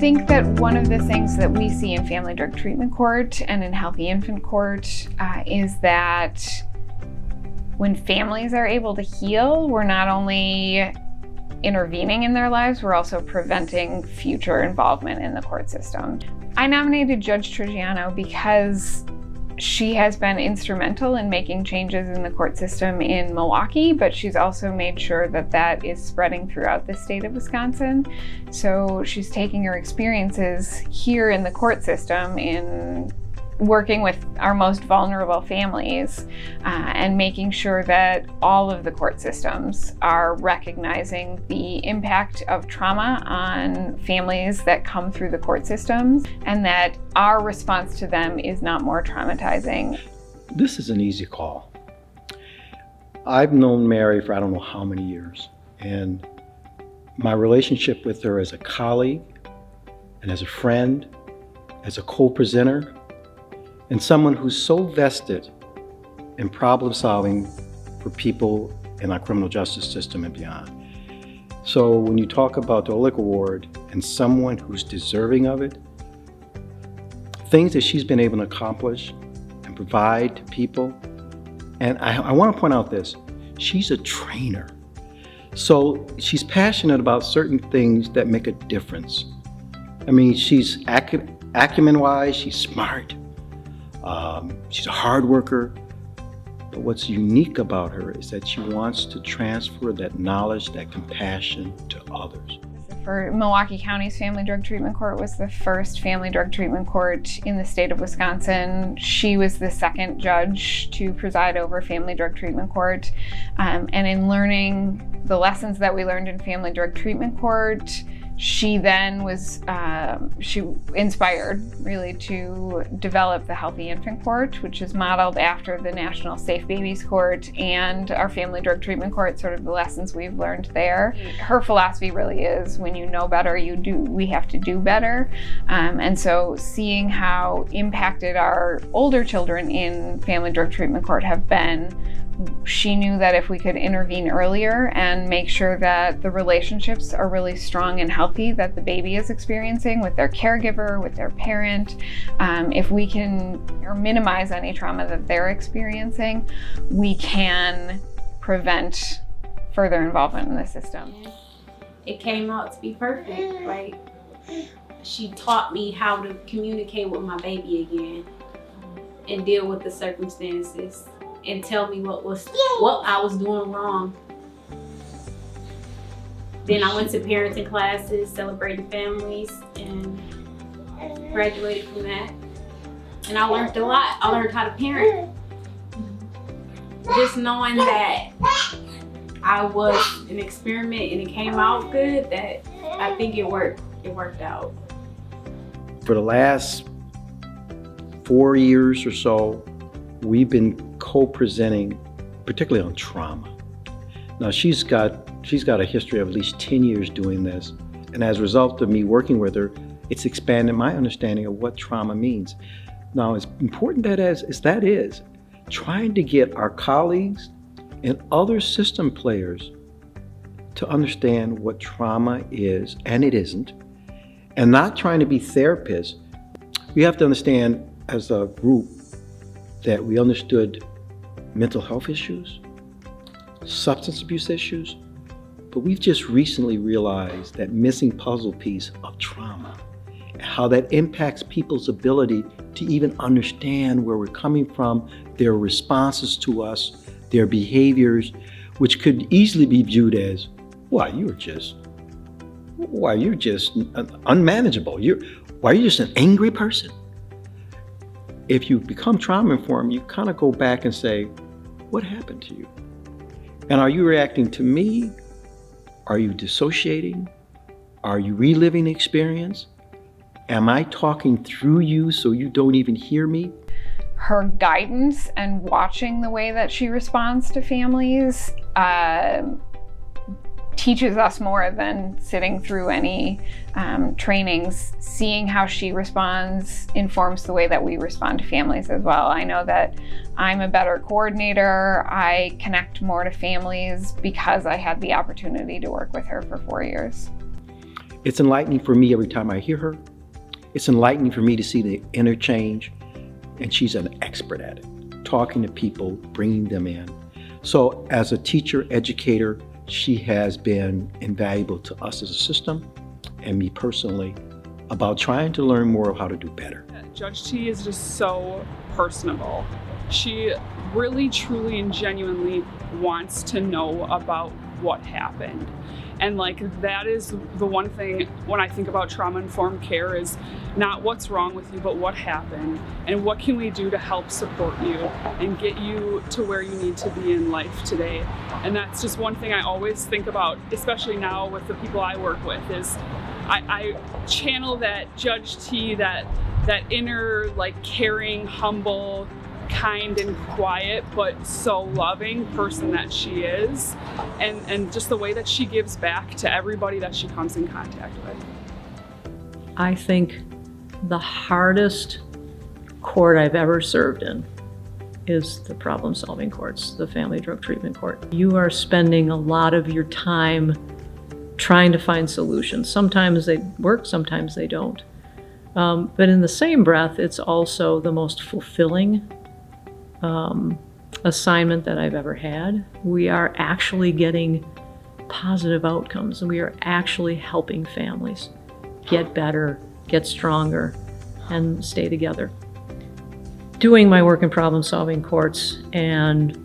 think that one of the things that we see in family drug treatment court and in healthy infant court is that when families are able to heal, we're not only intervening in their lives, we're also preventing future involvement in the court system. I nominated Judge Triggiano because she has been instrumental in making changes in the court system in Milwaukee, but she's also made sure that that is spreading throughout the state of Wisconsin. So she's taking her experiences here in the court system in working with our most vulnerable families and making sure that all of the court systems are recognizing the impact of trauma on families that come through the court systems and that our response to them is not more traumatizing. This is an easy call. I've known Mary for I don't know how many years, and my relationship with her as a colleague and as a friend, as a co-presenter, and someone who's so vested in problem solving for people in our criminal justice system and beyond. So when you talk about the Aulik Award and someone who's deserving of it, things that she's been able to accomplish and provide to people, and I want to point out this, she's a trainer. So she's passionate about certain things that make a difference. I mean, she's acumen-wise, she's smart. She's a hard worker, but what's unique about her is that she wants to transfer that knowledge, that compassion to others. For Milwaukee County's Family Drug Treatment Court was the first family drug treatment court in the state of Wisconsin. She was the second judge to preside over family drug treatment court. And in learning the lessons that we learned in family drug treatment court, she then was, she inspired really to develop the Healthy Infant Court, which is modeled after the National Safe Babies Court and our Family Drug Treatment Court, sort of the lessons we've learned there. Her philosophy really is when you know better, we have to do better. And so seeing how impacted our older children in Family Drug Treatment Court have been, she knew that if we could intervene earlier and make sure that the relationships are really strong and healthy that the baby is experiencing with their caregiver, with their parent, if we can minimize any trauma that they're experiencing, we can prevent further involvement in the system. It came out to be perfect. Like, she taught me how to communicate with my baby again and deal with the circumstances and tell me what I was doing wrong. Then I went to parenting classes, celebrating families, and graduated from that. And I learned a lot. I learned how to parent. Just knowing that I was an experiment and it came out good, that I think it worked. It worked out. For the last 4 years or so, we've been co-presenting, particularly on trauma. Now she's got a history of at least 10 years doing this, and as a result of me working with her, it's expanded my understanding of what trauma means. Now, as important that is, trying to get our colleagues and other system players to understand what trauma is and it isn't, and not trying to be therapists. We have to understand as a group that we understood mental health issues, substance abuse issues, but we've just recently realized that missing puzzle piece of trauma and how that impacts people's ability to even understand where we're coming from, their responses to us, their behaviors, which could easily be viewed as, you're just unmanageable. You're just an angry person. If you become trauma-informed, you kind of go back and say, what happened to you? And are you reacting to me? Are you dissociating? Are you reliving the experience? Am I talking through you so you don't even hear me? Her guidance and watching the way that she responds to families teaches us more than sitting through any trainings. Seeing how she responds informs the way that we respond to families as well. I know that I'm a better coordinator. I connect more to families because I had the opportunity to work with her for 4 years. It's enlightening for me every time I hear her. It's enlightening for me to see the interchange, and she's an expert at it, talking to people, bringing them in. So as a teacher, educator, she has been invaluable to us as a system and me personally about trying to learn more of how to do better. Judge T is just so personable. She really, truly, and genuinely wants to know about what happened. And that is the one thing when I think about trauma-informed care is not what's wrong with you, but what happened and what can we do to help support you and get you to where you need to be in life today. And that's just one thing I always think about, especially now with the people I work with, is I channel that Judge T, that inner, caring, humble, kind and quiet, but so loving person that she is, and just the way that she gives back to everybody that she comes in contact with. I think the hardest court I've ever served in is the problem-solving courts, the family drug treatment court. You are spending a lot of your time trying to find solutions. Sometimes they work, sometimes they don't. But in the same breath, it's also the most fulfilling assignment that I've ever had. We are actually getting positive outcomes, and we are actually helping families get better, get stronger, and stay together. Doing my work in problem-solving courts and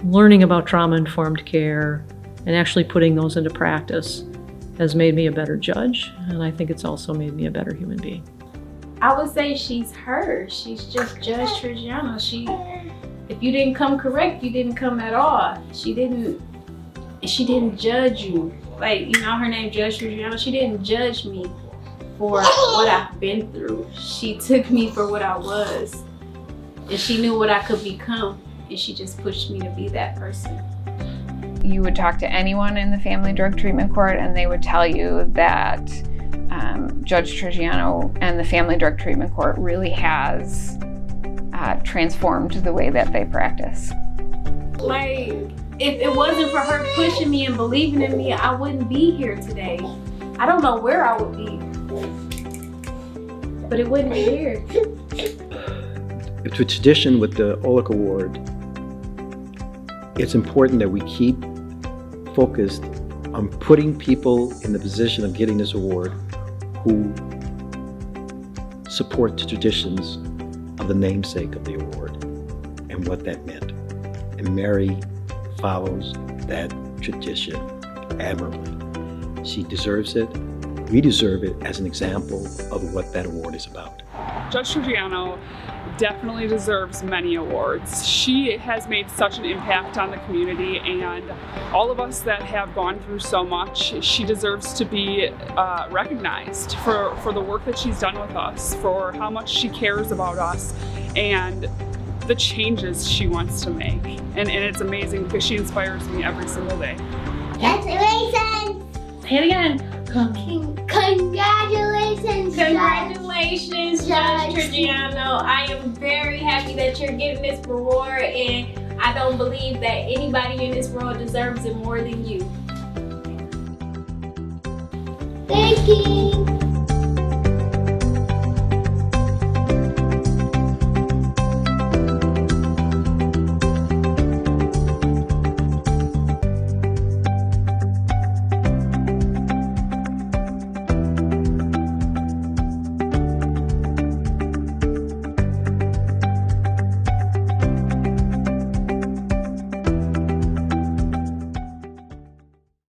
learning about trauma-informed care and actually putting those into practice has made me a better judge, and I think it's also made me a better human being. I would say she's her. She's just Judge Triggiano. If you didn't come correct, you didn't come at all. She didn't judge you. Her name Judge Triggiano. She didn't judge me for what I've been through. She took me for what I was, and she knew what I could become, and she just pushed me to be that person. You would talk to anyone in the family drug treatment court and they would tell you that Judge Triggiano and the family drug treatment court really has transformed the way that they practice. If it wasn't for her pushing me and believing in me, I wouldn't be here today. I don't know where I would be, but it wouldn't be here. The tradition with the Aulik Award, it's important that we keep focused on putting people in the position of getting this award who support the traditions of the namesake of the award and what that meant. And Mary follows that tradition admirably. She deserves it. We deserve it as an example of what that award is about. Judge Triggiano definitely deserves many awards. She has made such an impact on the community, and all of us that have gone through so much, she deserves to be recognized for the work that she's done with us, for how much she cares about us, and the changes she wants to make. And it's amazing because she inspires me every single day. Congratulations! Say it again. Congratulations! Congratulations, Judge Triggiano. I am very happy that you're getting this reward, and I don't believe that anybody in this world deserves it more than you. Thank you!